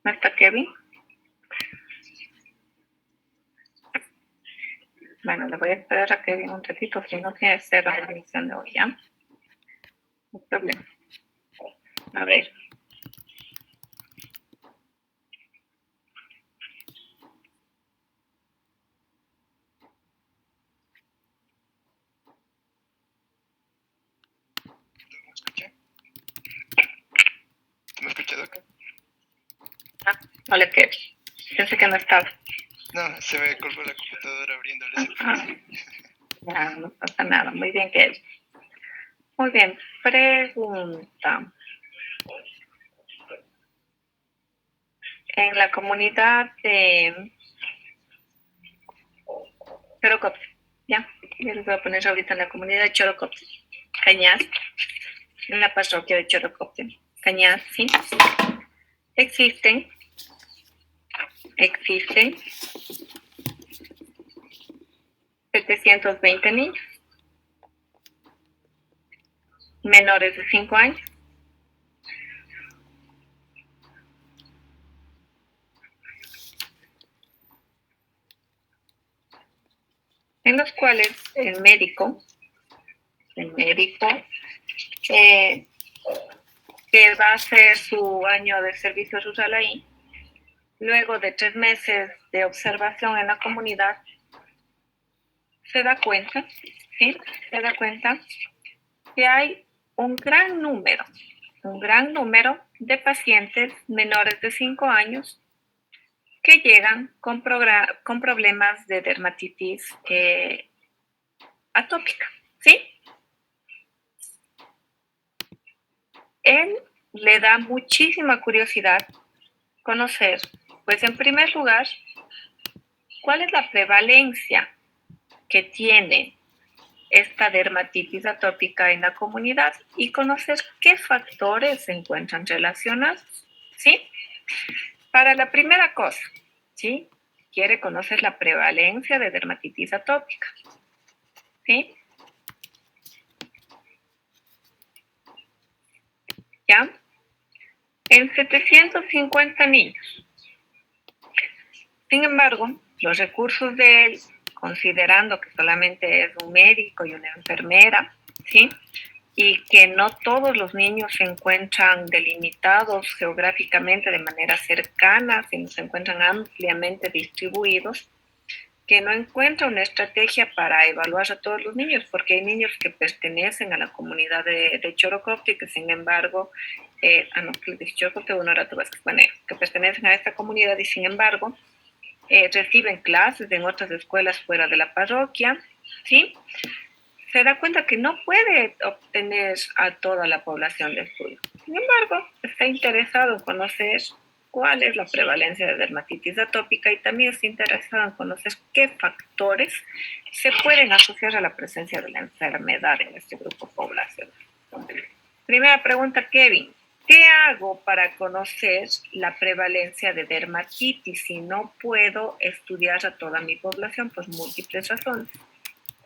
¿No está Kevin? Bueno, le voy a esperar a Kevin un ratito, si no tiene que ser la revisión de hoy, ¿ya? No hay problema. A ver. ¿Me escucha? ¿Me escucha, Doc? Hola, Kevin. Pensé que no estaba. No, se me colgó la computadora abriéndole ese Ya, no pasa nada. Muy bien, Kevin. Muy bien. Pregunta. En la comunidad de Chorocopte, ¿ya? Yo les voy a poner ahorita en la comunidad de Chorocopte. Cañas, en la parroquia de Chorocopte. Cañas, ¿sí? Existen 720 niños menores de 5 años. En los cuales el médico que va a hacer su año de servicio social ahí, luego de 3 meses de observación en la comunidad, se da cuenta, ¿sí? Se da cuenta que hay un gran número de pacientes menores de 5 años que llegan con problemas de dermatitis atópica, ¿sí? Él le da muchísima curiosidad conocer, pues en primer lugar, cuál es la prevalencia que tiene esta dermatitis atópica en la comunidad y conocer qué factores se encuentran relacionados, ¿sí? Para la primera cosa, ¿sí? Quiere conocer la prevalencia de dermatitis atópica, ¿sí? ¿Ya? En 750 niños. Sin embargo, los recursos de él, considerando que solamente es un médico y una enfermera, ¿sí? Y que no todos los niños se encuentran delimitados geográficamente de manera cercana, sino se encuentran ampliamente distribuidos, que no encuentra una estrategia para evaluar a todos los niños, porque hay niños que pertenecen a la comunidad de Chorocopte, que sin embargo, que pertenecen a esta comunidad y sin embargo reciben clases en otras escuelas fuera de la parroquia, ¿sí? Se da cuenta que no puede obtener a toda la población de estudio. Sin embargo, está interesado en conocer cuál es la prevalencia de dermatitis atópica y también está interesado en conocer qué factores se pueden asociar a la presencia de la enfermedad en este grupo poblacional. Primera pregunta, Kevin. ¿Qué hago para conocer la prevalencia de dermatitis si no puedo estudiar a toda mi población? Pues múltiples razones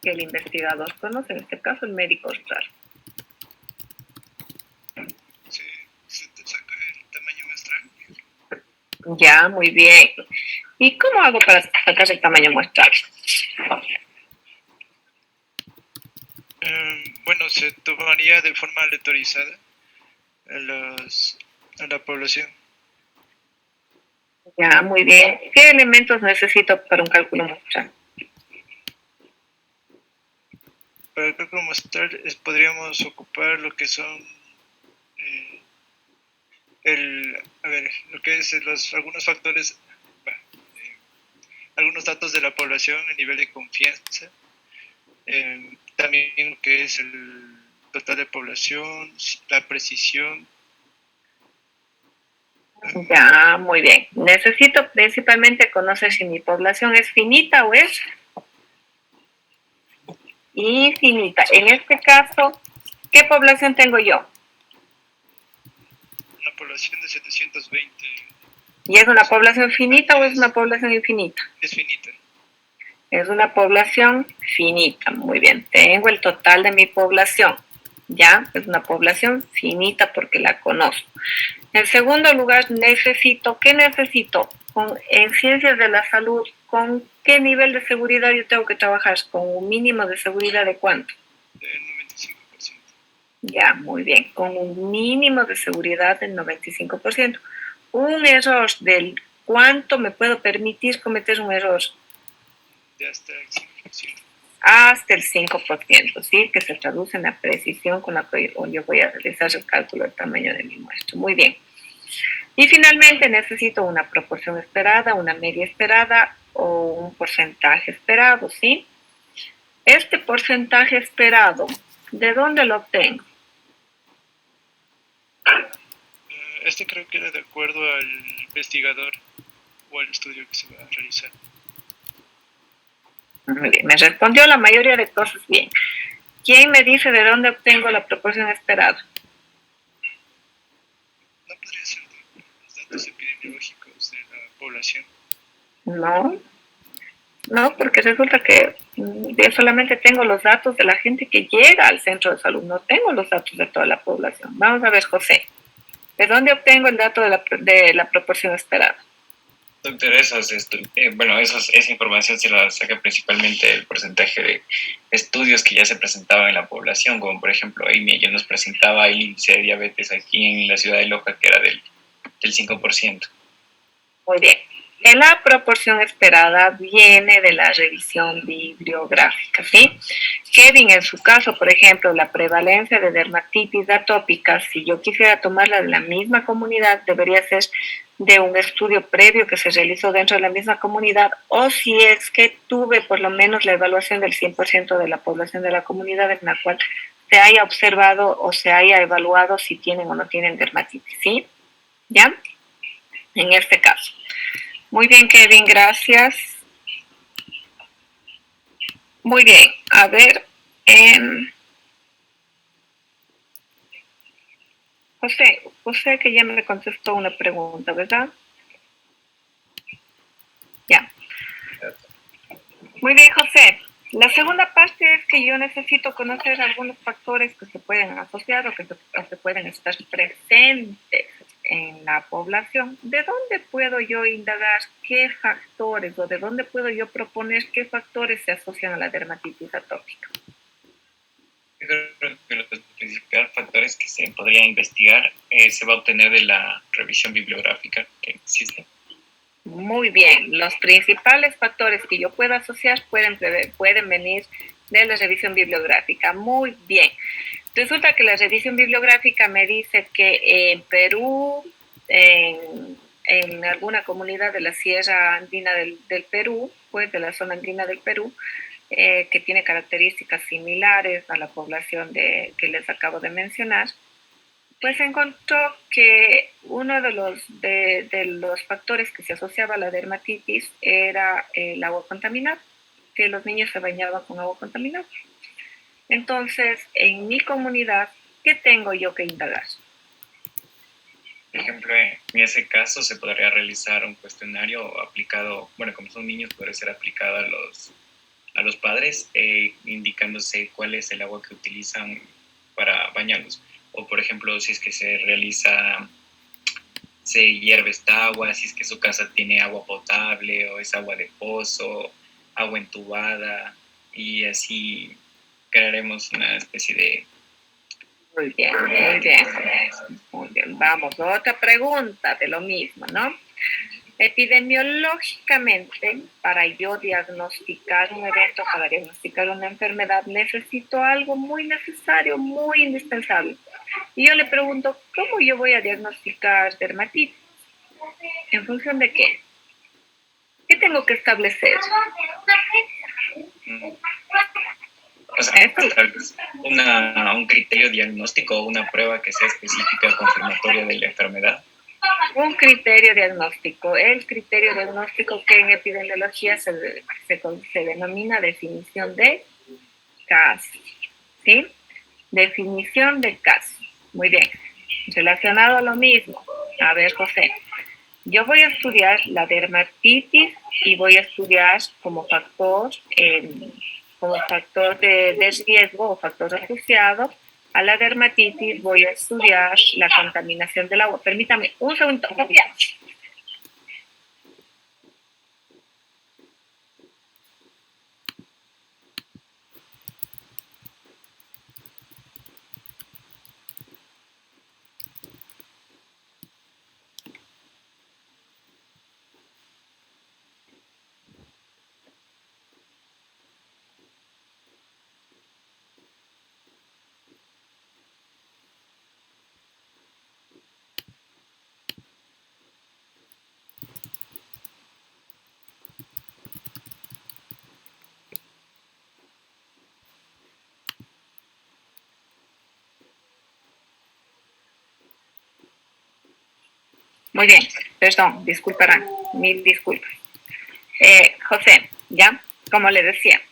que el investigador conoce, en este caso el médico rural. Se te saca el tamaño muestral. Ya, muy bien. ¿Y cómo hago para sacar el tamaño muestral? Bueno, se tomaría de forma aleatorizada a la población. Ya, muy bien. ¿Qué elementos necesito para un cálculo muestral? Para el cálculo muestral podríamos ocupar lo que son lo que es algunos factores, algunos datos de la población, el nivel de confianza, también lo que es el total de población, la precisión. Ya, muy bien. Necesito principalmente conocer si mi población es finita o es infinita. En este caso, ¿qué población tengo yo? Una población de 720. ¿Y es una población finita o es una población infinita? Es finita. Es una población finita, muy bien. Tengo el total de mi población. Ya, es una población finita porque la conozco. En segundo lugar, ¿qué necesito? En ciencias de la salud, ¿con qué nivel de seguridad yo tengo que trabajar? ¿Con un mínimo de seguridad de cuánto? Del 95%. Ya, muy bien, con un mínimo de seguridad del 95%. Un error del cuánto me puedo permitir cometer un error. De hasta el 5%. Hasta el 5%, ¿sí? Que se traduce en la precisión con la que yo voy a realizar el cálculo del tamaño de mi muestra. Muy bien. Y finalmente necesito una proporción esperada, una media esperada o un porcentaje esperado, ¿sí? Este porcentaje esperado, ¿de dónde lo obtengo? Este creo que era de acuerdo al investigador o al estudio que se va a realizar. Muy bien, me respondió la mayoría de cosas bien. ¿Quién me dice de dónde obtengo la proporción esperada? ¿No podría ser de los datos epidemiológicos de la población? No, no, porque resulta que yo solamente tengo los datos de la gente que llega al centro de salud, no tengo los datos de toda la población. Vamos a ver, José, ¿de dónde obtengo el dato de la proporción esperada? Doctor, esa información se la saca principalmente el porcentaje de estudios que ya se presentaban en la población, como por ejemplo Amy ya nos presentaba el índice de diabetes aquí en la ciudad de Loja, que era del 5%. Muy bien. La proporción esperada viene de la revisión bibliográfica, ¿sí? Kevin, en su caso, por ejemplo, la prevalencia de dermatitis atópica, si yo quisiera tomarla de la misma comunidad, debería ser de un estudio previo que se realizó dentro de la misma comunidad, o si es que tuve por lo menos la evaluación del 100% de la población de la comunidad en la cual se haya observado o se haya evaluado si tienen o no tienen dermatitis, ¿sí? ¿Ya? En este caso. Muy bien, Kevin, gracias. Muy bien, a ver, José que ya me contestó una pregunta, ¿verdad? Ya. Muy bien, José. La segunda parte es que yo necesito conocer algunos factores que se pueden asociar o que se pueden estar presentes en la población. ¿De dónde puedo yo indagar qué factores o de dónde puedo yo proponer qué factores se asocian a la dermatitis atópica? Yo creo que los principales factores que se podría investigar se va a obtener de la revisión bibliográfica que existe. Muy bien, los principales factores que yo puedo asociar pueden venir de la revisión bibliográfica. Muy bien. Resulta que la revisión bibliográfica me dice que en Perú, en alguna comunidad de la Sierra Andina del Perú, pues de la zona andina del Perú, que tiene características similares a la población que les acabo de mencionar, pues encontró que uno de los factores que se asociaba a la dermatitis era el agua contaminada, que los niños se bañaban con agua contaminada. Entonces, en mi comunidad, ¿qué tengo yo que indagar? Por ejemplo, en ese caso se podría realizar un cuestionario aplicado, bueno, como son niños, podría ser aplicado a los padres, indicándose cuál es el agua que utilizan para bañarlos. O, por ejemplo, si es que se hierve esta agua, si es que su casa tiene agua potable o es agua de pozo, agua entubada, y así crearemos una especie de... Muy bien, muy bien. Muy bien. Vamos, otra pregunta de lo mismo, ¿no? Epidemiológicamente, para yo diagnosticar un evento, para diagnosticar una enfermedad, necesito algo muy necesario, muy indispensable. Y yo le pregunto, ¿cómo yo voy a diagnosticar dermatitis? ¿En función de qué? ¿Qué tengo que establecer? O sea, un criterio diagnóstico o una prueba que sea específica confirmatoria de la enfermedad. Un criterio diagnóstico. El criterio diagnóstico que en epidemiología se denomina definición de caso. ¿Sí? Definición de caso. Muy bien. Relacionado a lo mismo. A ver, José. Yo voy a estudiar la dermatitis y voy a estudiar como factor de riesgo o factor asociado a la dermatitis voy a estudiar la contaminación del agua. Permítame un segundo. Muy bien, perdón, disculparán, mil disculpas. José, ¿ya? Como le decía,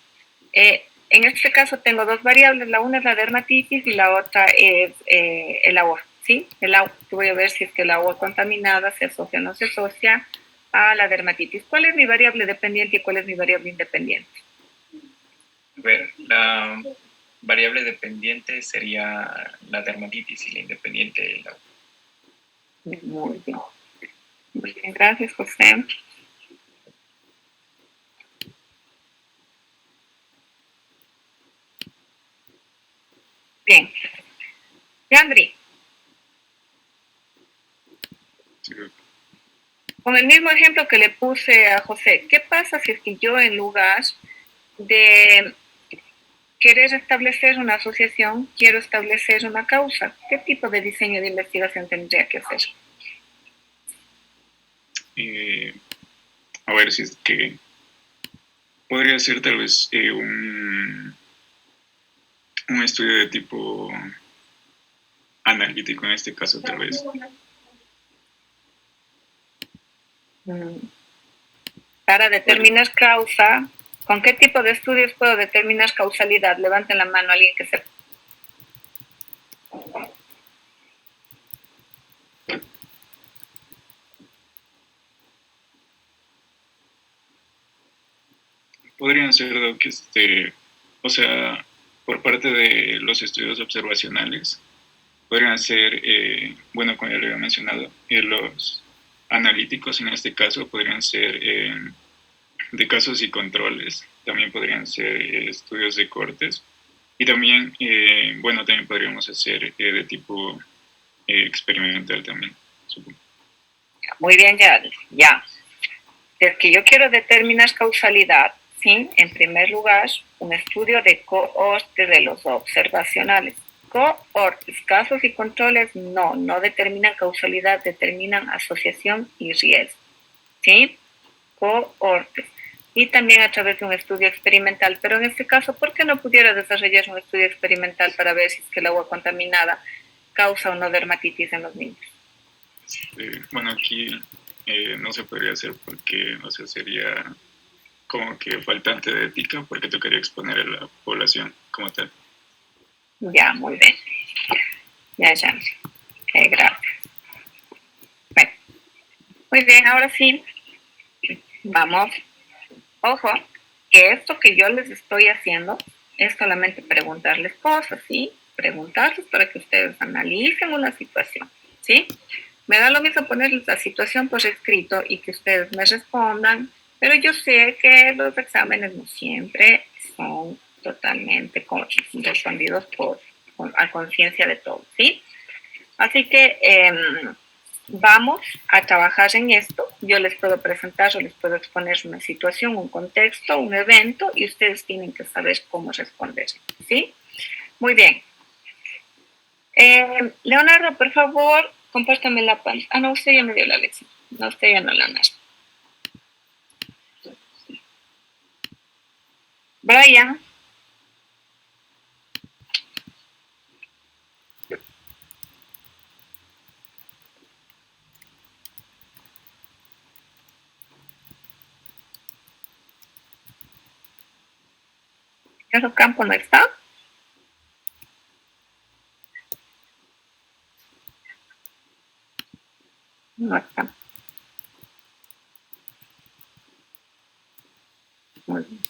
en este caso tengo dos variables, la una es la dermatitis y la otra es el agua, ¿sí? El agua, voy a ver si es que el agua contaminada se asocia o no se asocia a la dermatitis. ¿Cuál es mi variable dependiente y cuál es mi variable independiente? A ver, la variable dependiente sería la dermatitis y la independiente el agua. Muy bien. Muy bien, gracias, José. Bien. Yandri. Sí. Con el mismo ejemplo que le puse a José, ¿qué pasa si es que yo en lugar de querer establecer una asociación, quiero establecer una causa? ¿Qué tipo de diseño de investigación tendría que hacer? A ver si es que podría ser tal vez un estudio de tipo analítico en este caso, tal vez. Para determinar causa, ¿con qué tipo de estudios puedo determinar causalidad? Levanten la mano alguien que sepa. Podrían ser, Doc, o sea, por parte de los estudios observacionales, podrían ser, bueno, como ya lo había mencionado, los analíticos en este caso podrían ser de casos y controles, también podrían ser estudios de cortes y también, bueno, también podríamos hacer de tipo experimental también, supongo. Muy bien, ya. Es que yo quiero determinar causalidad, ¿sí? En primer lugar, un estudio de cohortes de los observacionales. Cohortes, casos y controles, no determinan causalidad, determinan asociación y riesgo, ¿sí? Cohortes. Y también a través de un estudio experimental. Pero en este caso, ¿por qué no pudiera desarrollar un estudio experimental para ver si es que el agua contaminada causa o no dermatitis en los niños? Bueno, aquí no se podría hacer porque, o sea, sería como que faltante de ética porque tocaría exponer a la población como tal. Ya, muy bien. Ya. Gracias. Bueno, muy bien, ahora sí, vamos. Ojo, que esto que yo les estoy haciendo es solamente preguntarles cosas, ¿sí? Preguntarles para que ustedes analicen una situación, ¿sí? Me da lo mismo ponerles la situación por escrito y que ustedes me respondan, pero yo sé que los exámenes no siempre son totalmente respondidos a conciencia de todos, ¿sí? Así que vamos a trabajar en esto. Yo les puedo presentar o les puedo exponer una situación, un contexto, un evento y ustedes tienen que saber cómo responder, ¿sí? Muy bien. Leonardo, por favor, compártame la pantalla. Ah, no, usted ya me dio la lección. No, usted ya no la narra. Brian. ¿Eso campo no está? No está. Muy bien.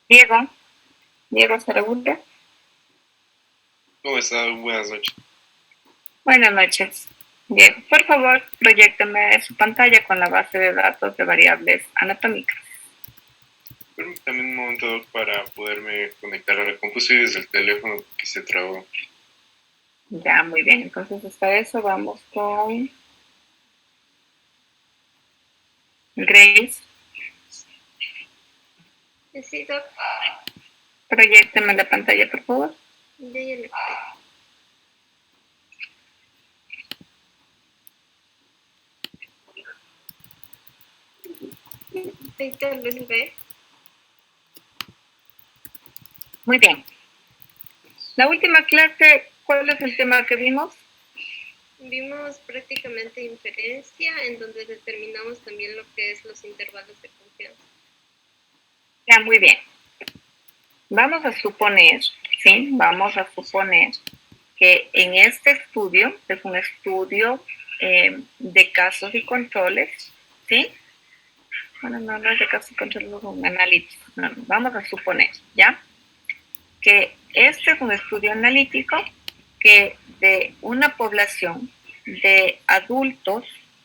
Diego, Diego Saraguta. ¿Cómo está? Buenas noches. Buenas noches. Diego, por favor, proyéctame su pantalla con la base de datos de variables anatómicas. Permítame un momento, Doc, para poderme conectar a la compu. Estoy desde el teléfono que se trabó. Ya, muy bien. Entonces, hasta eso vamos con Grace. Sí, Doc. Proyéctame la pantalla, por favor. Ya le... Ahí tal vez ve. Muy bien. La última clase, ¿cuál es el tema que vimos? Vimos prácticamente inferencia, en donde determinamos también lo que es los intervalos de confianza. Ya, muy bien. Vamos a suponer, ¿sí? Vamos a suponer que en este estudio, es un estudio de casos y controles, ¿sí? Bueno, no es de casos y controles, es un analítico. No, vamos a suponer, ¿ya? Que este es un estudio analítico que de una población de adultos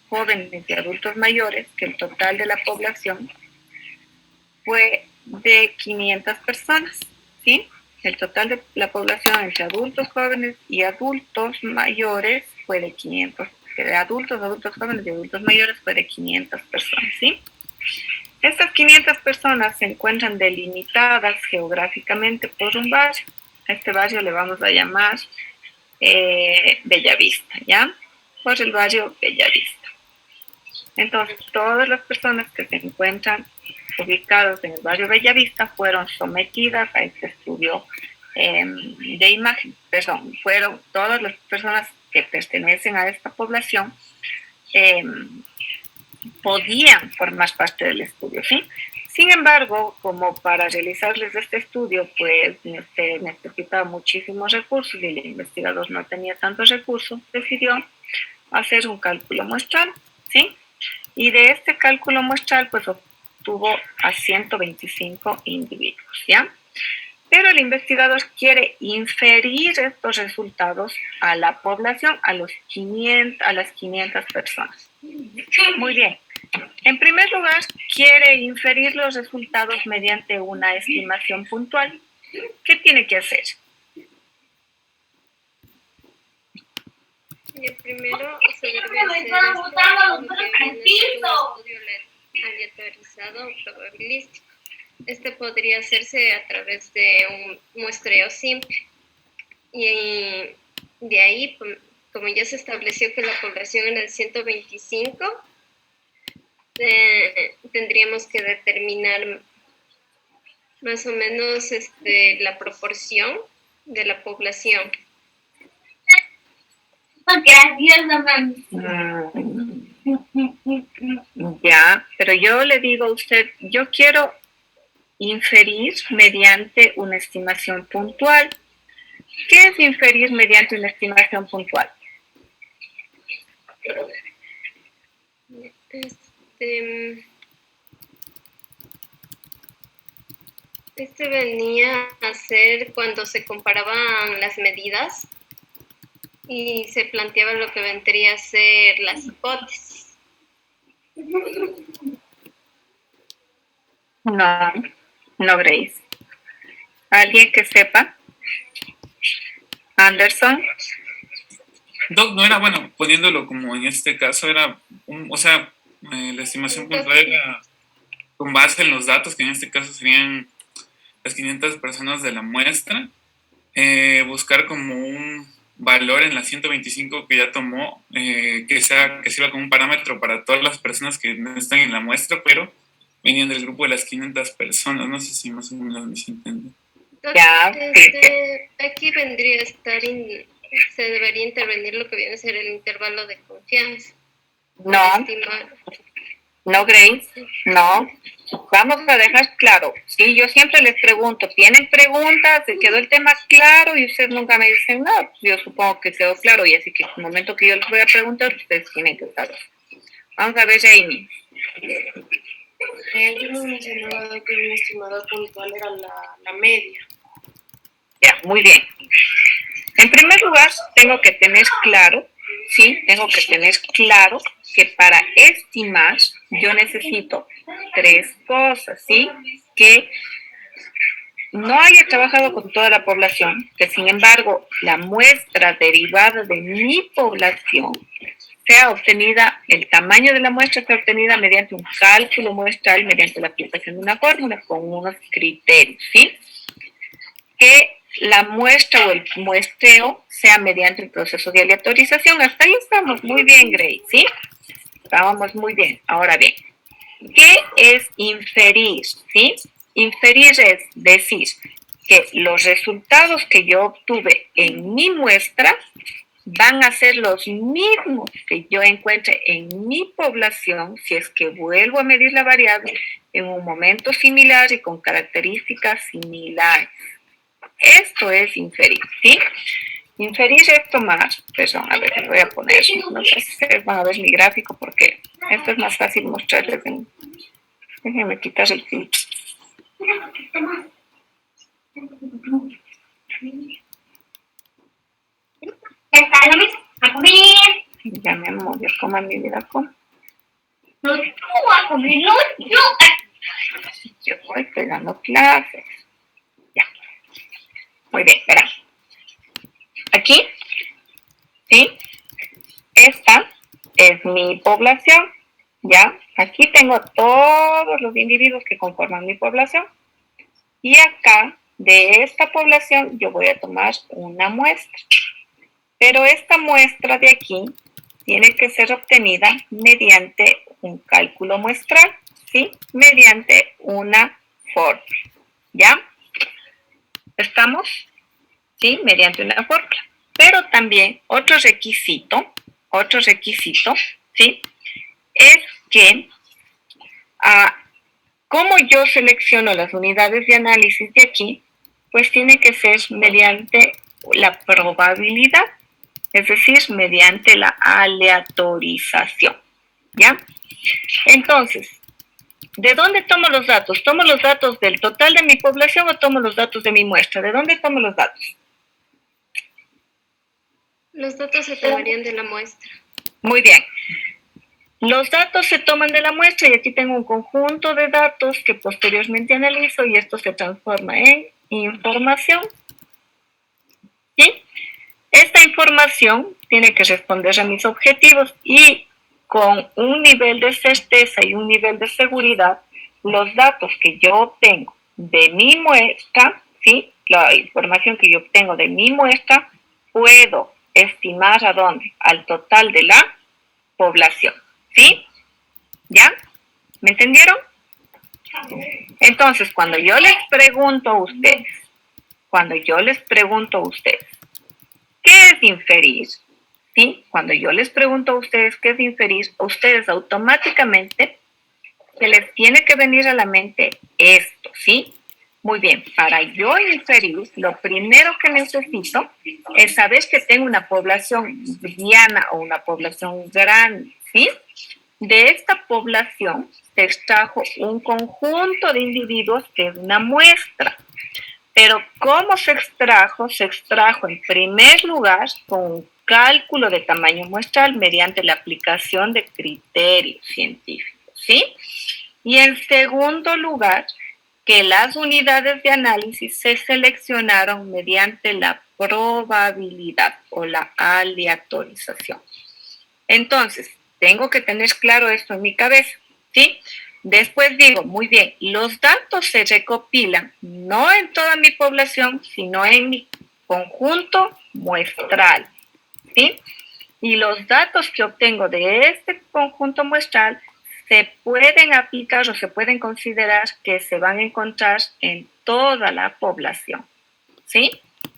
jóvenes y adultos mayores, que el total de la población fue de 500 personas, ¿sí? El total de la población entre adultos jóvenes y adultos mayores fue de 500, de adultos jóvenes y adultos mayores fue de 500 personas, ¿sí? Estas 500 personas se encuentran delimitadas geográficamente por un barrio. A este barrio le vamos a llamar Bellavista, ¿ya? Por el barrio Bellavista. Entonces, todas las personas que se encuentran ubicados en el barrio Bellavista fueron sometidas a este estudio de imagen. Fueron todas las personas que pertenecen a esta población podían formar parte del estudio, ¿sí? Sin embargo, como para realizarles este estudio, pues se necesitaba muchísimos recursos y el investigador no tenía tantos recursos, decidió hacer un cálculo muestral, ¿sí? Y de este cálculo muestral, pues obtuvo a 125 individuos, ¿ya? Pero el investigador quiere inferir estos resultados a la población, a las 500 personas. Muy bien. En primer lugar, quiere inferir los resultados mediante una estimación puntual. ¿Qué tiene que hacer? Primero se debe hacer esto, lo que viene siendo un estudio aleatorizado o probabilístico. Este podría hacerse a través de un muestreo simple. Y de ahí, como ya se estableció que la población era de 125, tendríamos que determinar más o menos la proporción de la población. Gracias, mamá. Ya, pero yo le digo a usted, yo quiero inferir mediante una estimación puntual. ¿Qué es inferir mediante una estimación puntual? Venía a ser cuando se comparaban las medidas y se planteaba lo que vendría a ser las hipótesis. No, Grace. ¿Alguien que sepa? Anderson. Doc, no era, bueno, poniéndolo como en este caso, era, la estimación puntual era con base en los datos, que en este caso serían las 500 personas de la muestra, buscar como un valor en las 125 que ya tomó, que sirva como un parámetro para todas las personas que no están en la muestra, pero venían del grupo de las 500 personas. No sé si más o menos me entiende. Aquí vendría a estar, se debería intervenir lo que viene a ser el intervalo de confianza. No, Grace, no. Vamos a dejar claro. Sí, yo siempre les pregunto, ¿tienen preguntas? ¿Se quedó el tema claro? Y ustedes nunca me dicen nada. Yo supongo que quedó claro y así que en el momento que yo les voy a preguntar, ustedes tienen que saber. Vamos a ver, Jamie. Yo no mencionaba que un estimador puntual era la media. Ya, muy bien. En primer lugar, tengo que tener claro que para estimar yo necesito tres cosas, ¿sí? Que no haya trabajado con toda la población, que sin embargo la muestra derivada de mi población sea obtenida, el tamaño de la muestra sea obtenida mediante un cálculo muestral, mediante la aplicación de una fórmula con unos criterios, ¿sí? Que la muestra o el muestreo sea mediante el proceso de aleatorización. Hasta ahí estamos muy bien, Grace, ¿sí? Estábamos muy bien. Ahora bien, ¿qué es inferir? ¿Sí? Inferir es decir que los resultados que yo obtuve en mi muestra van a ser los mismos que yo encuentre en mi población si es que vuelvo a medir la variable en un momento similar y con características similares. Esto es inferir, ¿sí? Inferir es tomar, perdón, a ver, voy a poner, no sé si ustedes van a ver mi gráfico porque esto es más fácil mostrarles. Déjenme quitar el filtro. Ya me movió como a mi vida con. Yo voy pegando clases. Ya. Muy bien, verán. Aquí, ¿sí? Esta es mi población, ¿ya? Aquí tengo todos los individuos que conforman mi población. Y acá, de esta población, yo voy a tomar una muestra. Pero esta muestra de aquí tiene que ser obtenida mediante un cálculo muestral, ¿sí? Mediante una fórmula, ¿ya? ¿Estamos? ¿Sí? Mediante una fórmula. Pero también otro requisito, ¿sí? Es que ¿cómo yo selecciono las unidades de análisis de aquí? Pues tiene que ser mediante la probabilidad, es decir, mediante la aleatorización, ¿ya? Entonces, ¿de dónde tomo los datos? ¿Tomo los datos del total de mi población o tomo los datos de mi muestra? ¿De dónde tomo los datos? Los datos se tomarían de la muestra. Muy bien. Los datos se toman de la muestra y aquí tengo un conjunto de datos que posteriormente analizo y esto se transforma en información. ¿Sí? Esta información tiene que responder a mis objetivos y con un nivel de certeza y un nivel de seguridad, los datos que yo obtengo de mi muestra, ¿sí? La información que yo obtengo de mi muestra, puedo estimar ¿a dónde? Al total de la población. ¿Sí? ¿Ya? ¿Me entendieron? Entonces, cuando yo les pregunto a ustedes, ¿qué es inferir? ¿Sí? Cuando yo les pregunto a ustedes qué es inferir, a ustedes automáticamente se les tiene que venir a la mente esto, ¿sí? Muy bien, para yo inferir, lo primero que necesito es saber que tengo una población mediana o una población grande, ¿sí? De esta población se extrajo un conjunto de individuos que es una muestra. Pero ¿cómo se extrajo? Se extrajo en primer lugar con un cálculo de tamaño muestral mediante la aplicación de criterios científicos, ¿sí? Y en segundo lugar, que las unidades de análisis se seleccionaron mediante la probabilidad o la aleatorización. Entonces, tengo que tener claro esto en mi cabeza, ¿sí? Después digo, muy bien, los datos se recopilan no en toda mi población, sino en mi conjunto muestral, ¿sí? Y los datos que obtengo de este conjunto muestral se pueden aplicar o se pueden considerar que se van a encontrar en toda la población, ¿sí?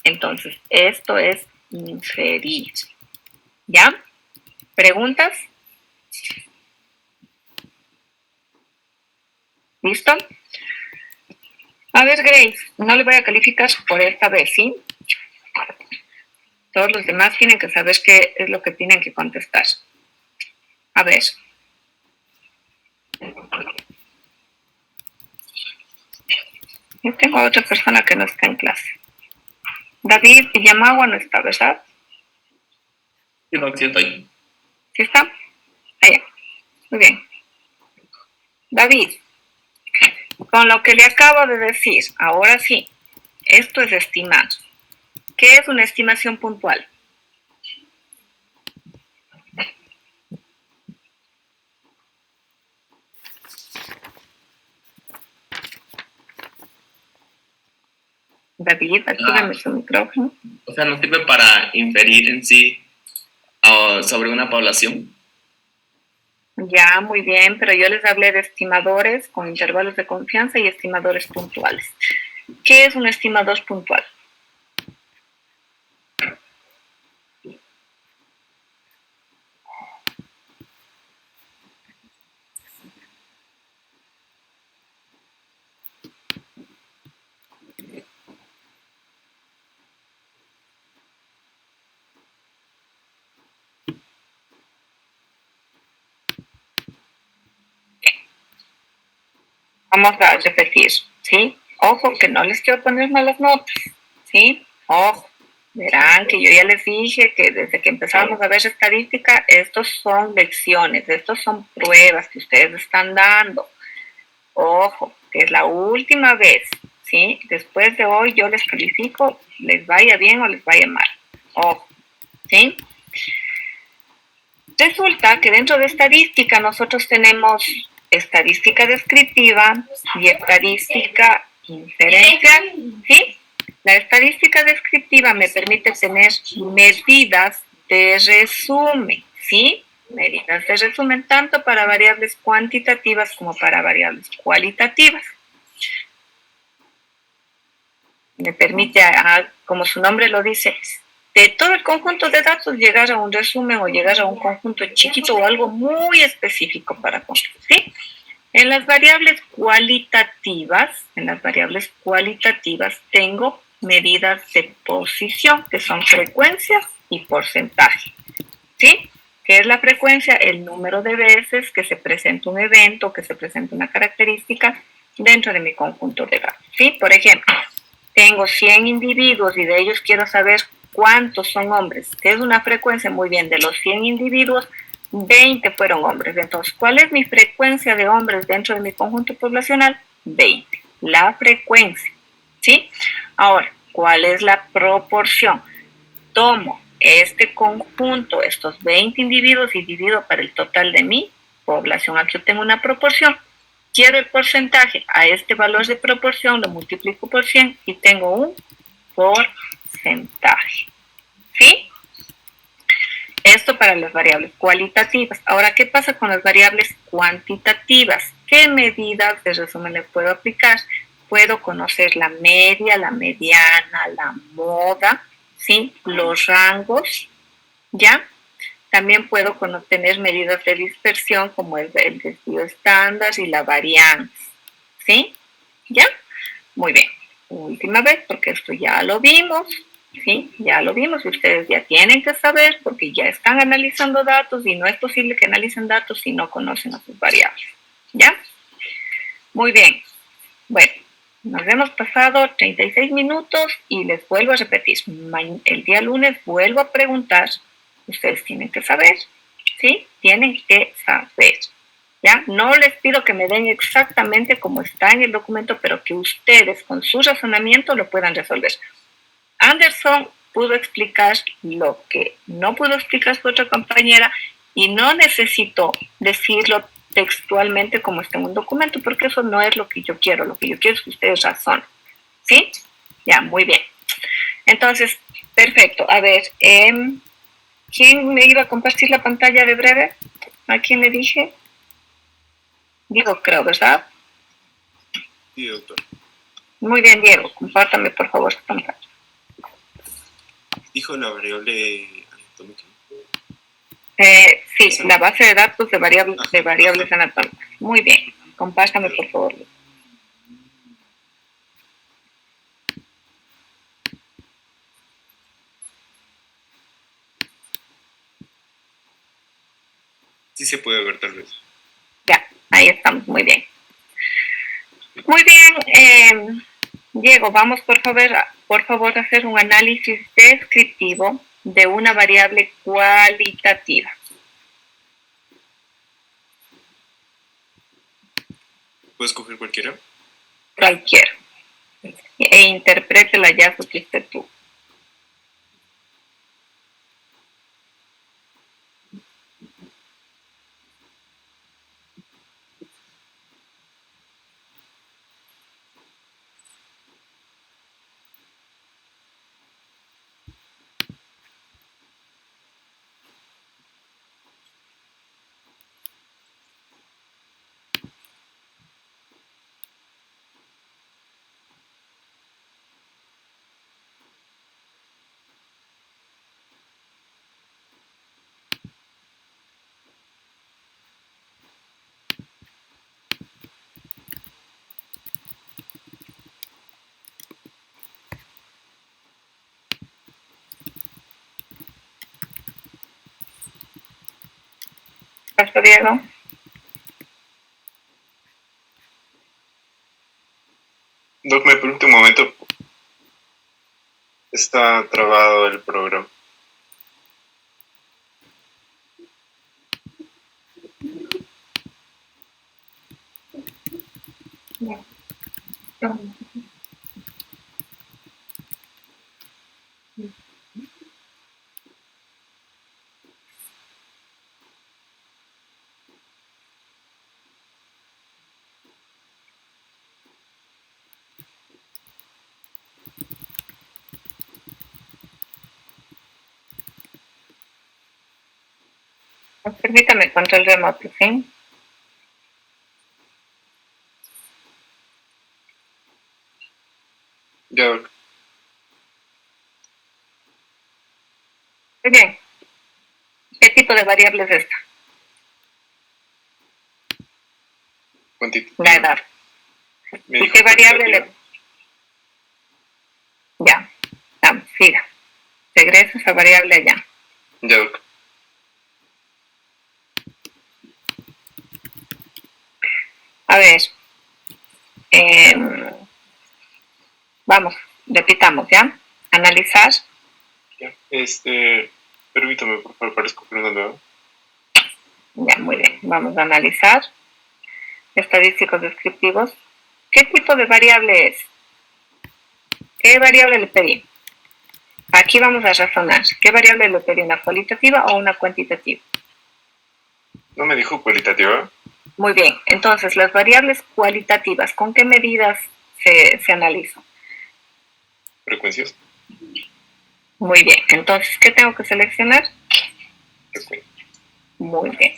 Entonces, esto es inferir, ¿ya? ¿Preguntas? ¿Listo? A ver, Grace, no le voy a calificar por esta vez, ¿sí? Todos los demás tienen que saber qué es lo que tienen que contestar. A ver. Yo tengo a otra persona que no está en clase. David Villamagua no está, ¿verdad? Sí, no, sí estoy. ¿Sí está? Allá. Muy bien. David, con lo que le acabo de decir, ahora sí, esto es estimar. ¿Qué es una estimación puntual? David, actívame su micrófono. O sea, nos sirve para inferir en sí sobre una población. Ya, muy bien, pero yo les hablé de estimadores con intervalos de confianza y estimadores puntuales. ¿Qué es un estimador puntual? Vamos a repetir, ¿sí? Ojo, que no les quiero poner malas notas, ¿sí? Ojo, verán que yo ya les dije que desde que empezamos a ver estadística, estos son lecciones, estos son pruebas que ustedes están dando. Ojo, que es la última vez, ¿sí? Después de hoy yo les califico, les vaya bien o les vaya mal. Ojo, ¿sí? Resulta que dentro de estadística nosotros tenemos estadística descriptiva y estadística inferencial, ¿sí? La estadística descriptiva me permite tener medidas de resumen, ¿sí? Medidas de resumen tanto para variables cuantitativas como para variables cualitativas. Me permite, como su nombre lo dice, de todo el conjunto de datos llegar a un resumen o llegar a un conjunto chiquito o algo muy específico para construir, ¿sí? En las variables cualitativas tengo medidas de posición, que son frecuencias y porcentaje, ¿sí? ¿Qué es la frecuencia? El número de veces que se presenta un evento, que se presenta una característica dentro de mi conjunto de datos, ¿sí? Por ejemplo, tengo 100 individuos y de ellos quiero saber cuántos son hombres. ¿Qué es una frecuencia? Muy bien, de los 100 individuos, 20 fueron hombres. Entonces, ¿cuál es mi frecuencia de hombres dentro de mi conjunto poblacional? 20. La frecuencia, ¿sí? Ahora, ¿cuál es la proporción? Tomo este conjunto, estos 20 individuos y divido para el total de mi población. Aquí yo tengo una proporción. Quiero el porcentaje. A este valor de proporción lo multiplico por 100 y tengo un porcentaje, ¿sí? Esto para las variables cualitativas. Ahora, ¿qué pasa con las variables cuantitativas? ¿Qué medidas de resumen le puedo aplicar? Puedo conocer la media, la mediana, la moda, ¿sí? Los rangos, ¿ya? También puedo tener medidas de dispersión como el desvío estándar y la varianza, ¿sí? ¿Ya? Muy bien. Última vez, porque esto ya lo vimos, ¿sí? Ya lo vimos y ustedes ya tienen que saber porque ya están analizando datos y no es posible que analicen datos si no conocen a sus variables, ¿ya? Muy bien. Bueno, nos hemos pasado 36 minutos y les vuelvo a repetir. El día lunes vuelvo a preguntar. Ustedes tienen que saber, ¿sí? Tienen que saber, ¿ya? No les pido que me den exactamente como está en el documento, pero que ustedes con su razonamiento lo puedan resolver. Anderson pudo explicar lo que no pudo explicar su otra compañera y no necesito decirlo textualmente como está en un documento, porque eso no es lo que yo quiero. Lo que yo quiero es que ustedes razonen, ¿sí? Ya, muy bien. Entonces, perfecto. A ver, ¿quién me iba a compartir la pantalla de breve? ¿A quién le dije? Diego, creo, ¿verdad? Sí, doctor. Muy bien, Diego. Compártame, por favor, su pantalla. ¿Dijo la variable anatómica? Sí, la base de datos de variables anatómicas. Muy bien. Compártame, por favor. Sí se puede ver, tal vez. Ya, ahí estamos. Muy bien. Muy bien. Diego, vamos por favor a hacer un análisis descriptivo de una variable cualitativa. ¿Puedes escoger cualquiera? Cualquiera. E interprete el hallazgo que usted tuvo. ¿Pasó, Diego? Doc, me pregunto un momento. Está trabado el programa. Permítame control remoto, ¿sí? Ya, Doc. Muy bien. ¿Qué tipo de variable es esta? Cuantitativa. La edad. Me ¿Y dijo qué variable cuantitativa. Ya, vamos, siga. Regresa esa variable allá. Ya, Doc. A ver. Vamos, repitamos, ¿ya? Analizar. Ya. Permítame, por favor, para escoger una nueva. Ya, muy bien. Vamos a analizar. Estadísticos descriptivos. ¿Qué tipo de variable es? ¿Qué variable le pedí? Aquí vamos a razonar. ¿Qué variable le pedí? ¿Una cualitativa o una cuantitativa? ¿No me dijo cualitativa? Muy bien. Entonces, las variables cualitativas, ¿con qué medidas se analizan? Frecuencias. Muy bien. Entonces, ¿qué tengo que seleccionar? Frecuencia. Muy bien.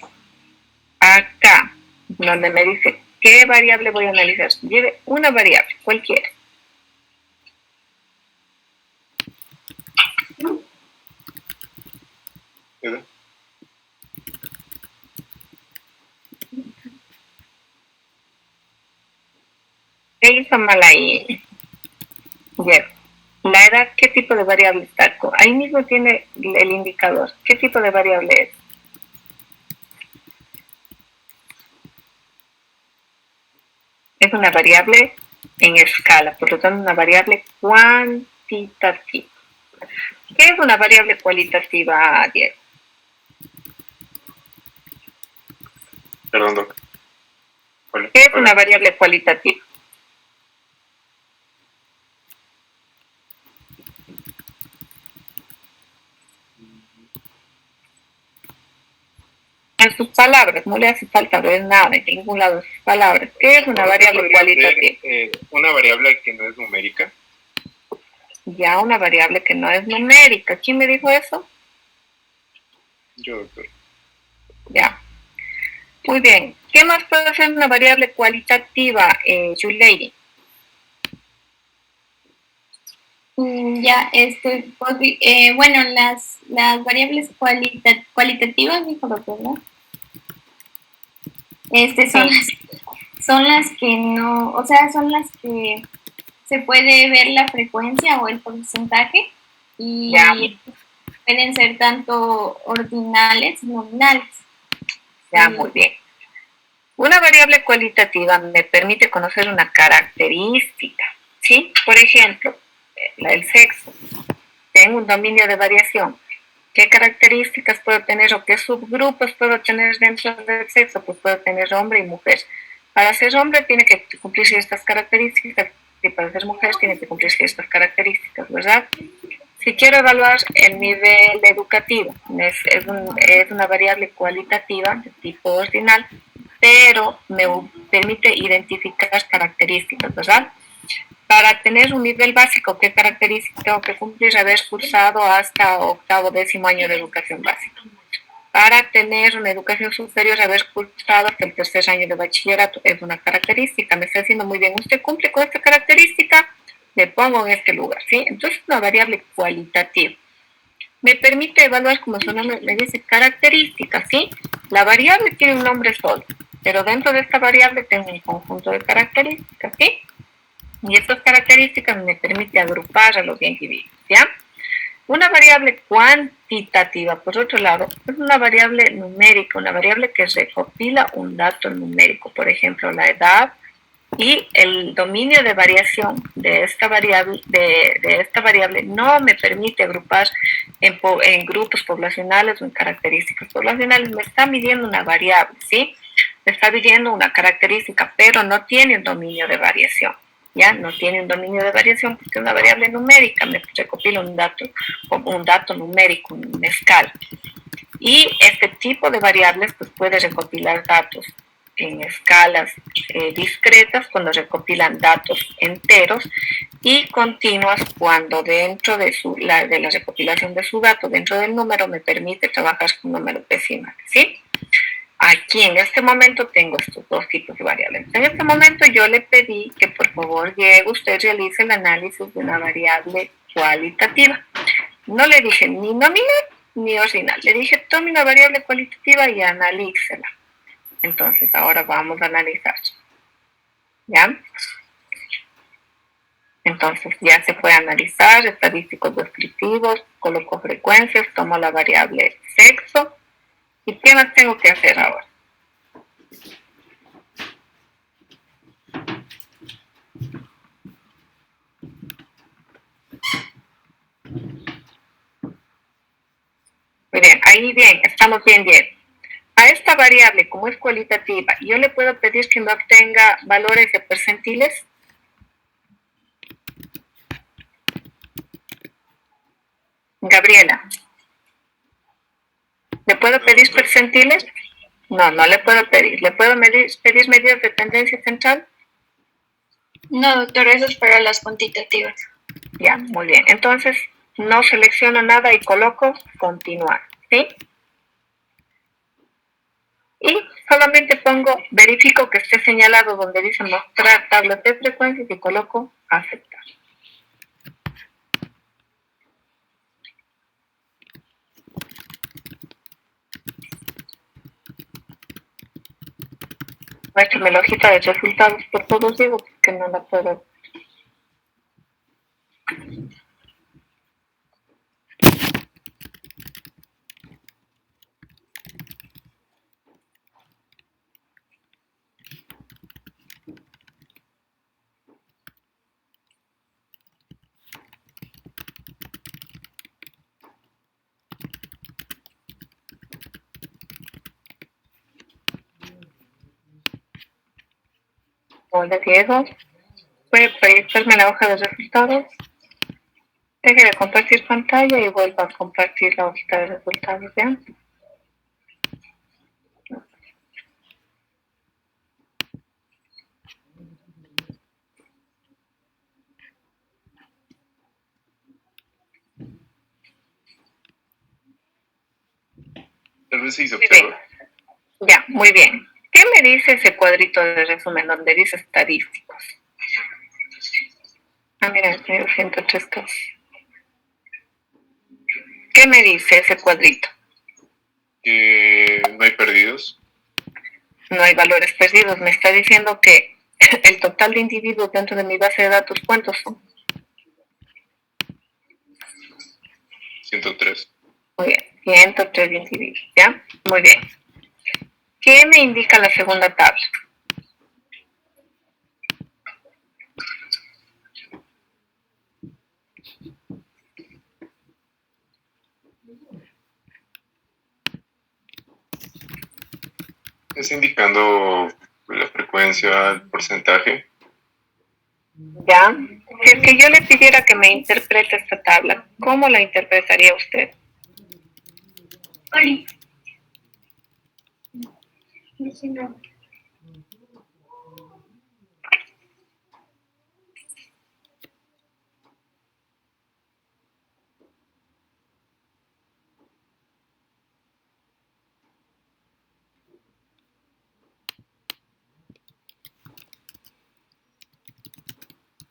Acá, donde me dice qué variable voy a analizar, lleve una variable, cualquiera. ¿Edad? ¿Qué hizo mal ahí? Bien. La edad, ¿qué tipo de variable está? Ahí mismo tiene el indicador. ¿Qué tipo de variable es? Es una variable en escala, por lo tanto una variable cuantitativa. ¿Qué es una variable cualitativa, Diego? Perdón, Doc. ¿Qué es una variable cualitativa? En sus palabras, no le hace falta ver nada en ningún lado de sus palabras. ¿Qué es una variable cualitativa? Una variable que no es numérica. Ya, una variable que no es numérica. ¿Quién me dijo eso? Yo, doctor. Ya. Muy bien. ¿Qué más puede ser una variable cualitativa, Yulei? Bueno, las variables cualitativas, dijo doctor, ¿no? Son las que no, o sea, son las que se puede ver la frecuencia o el porcentaje y Ya. pueden ser tanto ordinales y nominales. Ya, muy bien. Una variable cualitativa me permite conocer una característica, ¿sí? Por ejemplo, el sexo. Tengo un dominio de variación. ¿Qué características puedo tener o qué subgrupos puedo tener dentro del sexo? Pues puedo tener hombre y mujer. Para ser hombre tiene que cumplir ciertas características y para ser mujer tiene que cumplir ciertas características, ¿verdad? Si quiero evaluar el nivel educativo, es una variable cualitativa de tipo ordinal, pero me permite identificar características, ¿verdad? Para tener un nivel básico, ¿qué características tengo que cumplir? Haber cursado hasta octavo, 10º año de educación básica. Para tener una educación superior, haber cursado hasta el 3er año de bachillerato es una característica. Me está diciendo muy bien, usted cumple con esta característica, le pongo en este lugar, ¿sí? Entonces, una variable cualitativa. Me permite evaluar, como su nombre me dice, características, ¿sí? La variable tiene un nombre solo, pero dentro de esta variable tengo un conjunto de características, ¿sí? Y estas características me permiten agrupar a los individuos, ¿ya? Una variable cuantitativa, por otro lado, es una variable numérica, una variable que recopila un dato numérico, por ejemplo, la edad y el dominio de variación de esta variable, no me permite agrupar en grupos poblacionales o en características poblacionales, me está midiendo una variable, ¿sí? Me está midiendo una característica, pero no tiene un dominio de variación. Ya no tiene un dominio de variación porque es una variable numérica, me recopila un dato numérico, una escala. Y este tipo de variables pues, puede recopilar datos en escalas discretas cuando recopilan datos enteros y continuas cuando dentro de la recopilación de su dato, dentro del número, me permite trabajar con números decimales, ¿sí? Aquí en este momento tengo estos dos tipos de variables. En este momento yo le pedí que por favor Diego, usted realice el análisis de una variable cualitativa. No le dije ni nominal ni ordinal. Le dije tome una variable cualitativa y analícela. Entonces ahora vamos a analizar. ¿Ya? Entonces ya se puede analizar estadísticos descriptivos, coloco frecuencias, tomo la variable sexo. ¿Y qué más tengo que hacer ahora? Muy bien, ahí bien, estamos bien. A esta variable, como es cualitativa, yo le puedo pedir que me obtenga valores de percentiles. Gabriela, ¿le puedo pedir percentiles? No, no le puedo pedir. ¿Le puedo pedir medidas de tendencia central? No, doctora, eso es para las cuantitativas. Ya, muy bien. Entonces, no selecciono nada y coloco continuar, ¿sí? Y solamente verifico que esté señalado donde dice mostrar tablas de frecuencias y coloco aceptar. Muéstrame la hojita de resultados, por todos digo que no la puedo. Hola Diego, puede proyectarme la hoja de resultados. Deje de compartir pantalla y vuelva a compartir la hojita de resultados, ¿ya? Tal vez se hizo Muy bien. Ya, muy bien. ¿Qué me dice ese cuadrito de resumen donde dice estadísticos? Ah, mira, tengo 103 casos. ¿Qué me dice ese cuadrito? Que no hay perdidos. No hay valores perdidos. Me está diciendo que el total de individuos dentro de mi base de datos, ¿cuántos son? 103. Muy bien, 103 individuos, ¿ya? Muy bien. ¿Qué me indica la segunda tabla? Es indicando la frecuencia, el porcentaje. Ya. Si es que yo le pidiera que me interprete esta tabla, ¿cómo la interpretaría usted? Oli.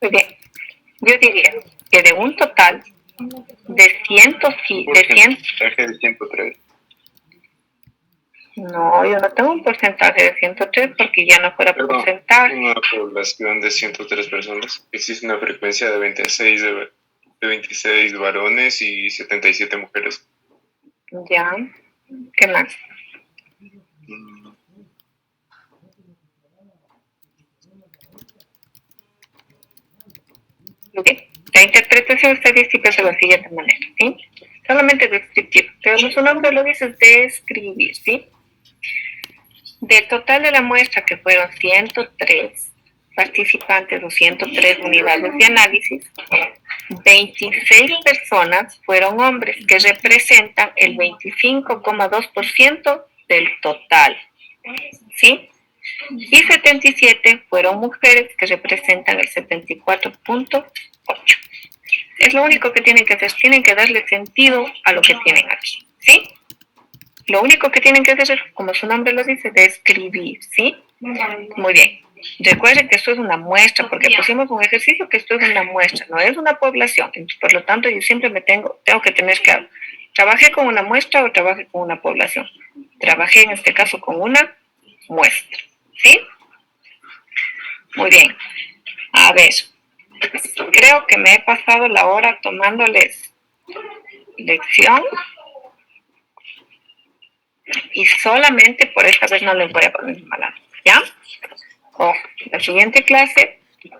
Muy bien. Yo diría que de un total de 100, Porcentaje de 103. no, yo no tengo un porcentaje de 103 porque ya no fuera Perdón, porcentaje. una población de 103 personas. Existe una frecuencia de 26 varones y 77 mujeres. Ya. ¿Qué más? Muy bien. La interpretación estadística es de la siguiente manera, ¿sí? Solamente descriptivo, pero su nombre lo dice es describir, ¿sí? Del total de la muestra, que fueron 103 participantes o 103 unidades de análisis, 26 personas fueron hombres, que representan el 25,2% del total, ¿sí? Y 77 fueron mujeres, que representan el 74,8%. Es lo único que tienen que hacer, tienen que darle sentido a lo que tienen aquí, ¿sí? Lo único que tienen que hacer es, como su nombre lo dice, describir, ¿sí? Muy bien. Recuerden que esto es una muestra, porque pusimos un ejercicio que esto es una muestra, no es una población. Entonces, por lo tanto, yo siempre tengo que tener claro, ¿trabajé con una muestra o trabajé con una población? Trabajé en este caso con una muestra, ¿sí? Muy bien. A ver, creo que me he pasado la hora tomándoles lección y solamente por esta vez no les voy a poner mala, ¿ya? O la siguiente clase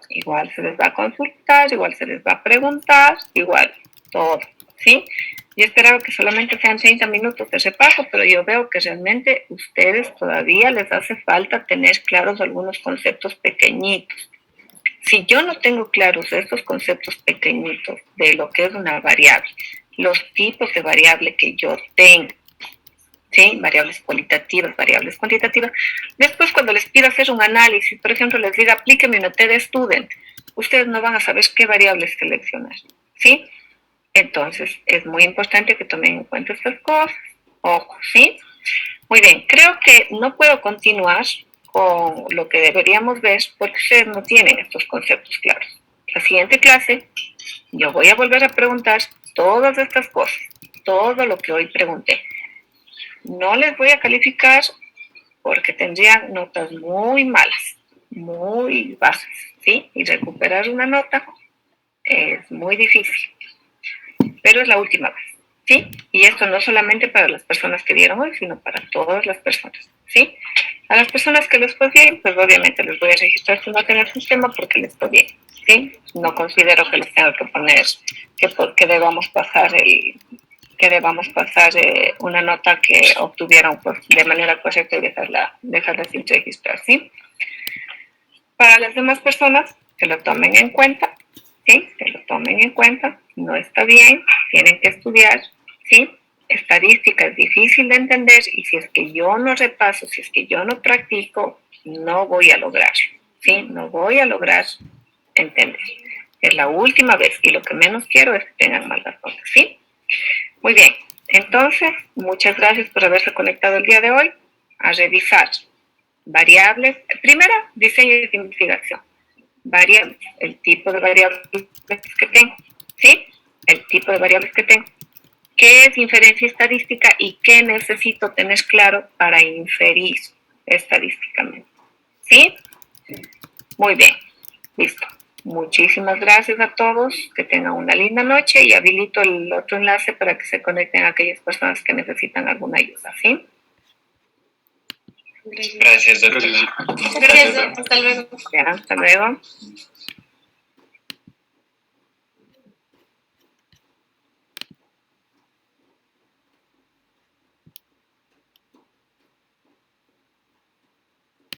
igual se les va a consultar, igual se les va a preguntar, igual todo, ¿sí? Yo esperaba que solamente sean 30 minutos de repaso, pero yo veo que realmente ustedes todavía les hace falta tener claros algunos conceptos pequeñitos. Si yo no tengo claros estos conceptos pequeñitos de lo que es una variable, los tipos de variable que yo tengo, ¿sí? Variables cualitativas, variables cuantitativas. Después, cuando les pida hacer un análisis, por ejemplo, les diga, aplíqueme una TD Student, ustedes no van a saber qué variables seleccionar, ¿sí? Entonces, es muy importante que tomen en cuenta estas cosas. Ojo, ¿sí? Muy bien, creo que no puedo continuar con lo que deberíamos ver porque ustedes no tienen estos conceptos claros. La siguiente clase, yo voy a volver a preguntar todas estas cosas, todo lo que hoy pregunté. No les voy a calificar porque tendrían notas muy malas, muy bajas, ¿sí? Y recuperar una nota es muy difícil, pero es la última vez, ¿sí? Y esto no solamente para las personas que dieron hoy, sino para todas las personas, ¿sí? A las personas que les fue bien, pues obviamente les voy a registrar su nota en el sistema porque les fue bien, ¿sí? No considero que les tenga que poner que debamos pasar una nota que obtuvieron pues, de manera correcta y dejarla sin registrar, ¿sí? Para las demás personas, que lo tomen en cuenta, ¿sí? Que lo tomen en cuenta, no está bien, tienen que estudiar, ¿sí? Estadística es difícil de entender y si es que yo no repaso, si es que yo no practico, no voy a lograr, ¿sí? No voy a lograr entender. Es la última vez y lo que menos quiero es que tengan malas notas, ¿sí? Muy bien, entonces, muchas gracias por haberse conectado el día de hoy a revisar variables. Primera, diseño de investigación. Variables, el tipo de variables que tengo, ¿sí? El tipo de variables que tengo. ¿Qué es inferencia estadística y qué necesito tener claro para inferir estadísticamente? ¿Sí? Muy bien, listo. Muchísimas gracias a todos, que tengan una linda noche y habilito el otro enlace para que se conecten a aquellas personas que necesitan alguna ayuda, ¿sí? Gracias, doctora. Gracias, hasta luego. Ya, hasta luego.